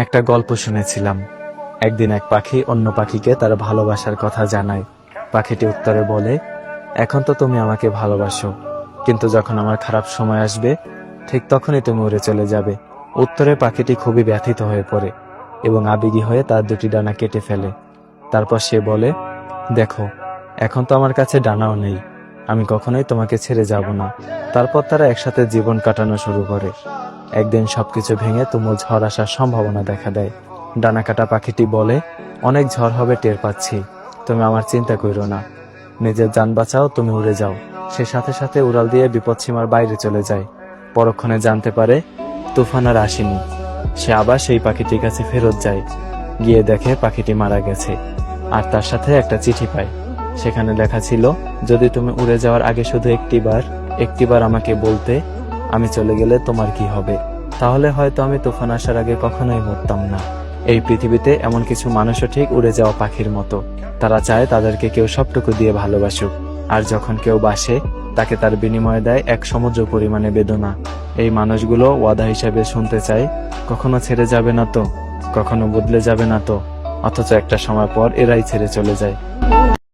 একটা গল্প শুনেছিলাম। একদিন এক পাখি অন্য পাখিকে তার ভালোবাসার কথা জানায়। পাখিটি উত্তরে বলে, এখন তো তুমি আমাকে ভালোবাসো, কিন্তু যখন আমার খারাপ সময় আসবে ঠিক তখনই তুমি উড়ে চলে যাবে। উত্তরে পাখিটি খুবই ব্যথিত হয়ে পড়ে এবং আবেগী হয়ে তার দুটি ডানা কেটে ফেলে। তারপর সে বলে, দেখো, এখন তো আমার কাছে ডানাও নেই, আমি কখনোই তোমাকে ছেড়ে যাব না। তারপর তারা একসাথে জীবন কাটানো শুরু করে। একদিন সবকিছু ভেঙে তুমুল ঝড় আসার সম্ভাবনা দেখা দেয়। ডানা কাটা পাখিটি বলে, অনেক ঝড় হবে টের পাচ্ছি, তুমি আমার চিন্তা করো না, নিজের যান বাঁচাও, তুমি উড়ে যাও। সে সাথে সাথে উড়াল দিয়ে বিপদসীমার বাইরে চলে যায়। পরক্ষণে জানতে পারে তুফান আর আসেনি। সে আবার সেই পাখিটির কাছে ফেরত যায়। গিয়ে দেখে পাখিটি মারা গেছে, আর তার সাথে একটা চিঠি পায়। সেখানে লেখা ছিল, যদি তুমি উড়ে যাওয়ার আগে শুধু একটিবার আমাকে বলতে, আমি চলে গেলে তোমার কি হবে, তাহলে হয়তো আমি তুফান আসার আগে কখনোই মরতাম না। এই পৃথিবীতে এমন কিছু মানুষও ঠিক উড়ে যাওয়া পাখির মতো। তারা চায় তাদেরকে কেউ সবটুকু দিয়ে ভালোবাসুক, আর যখন কেউ বাসে তাকে তার বিনিময়ে দেয় এক সমুদ্র পরিমাণে বেদনা। এই মানুষগুলো ওয়াদা হিসাবে শুনতে চায়, কখনো ছেড়ে যাবে না তো, কখনো বদলে যাবে না তো, অথচ একটা সময় পর এরাই ছেড়ে চলে যায়।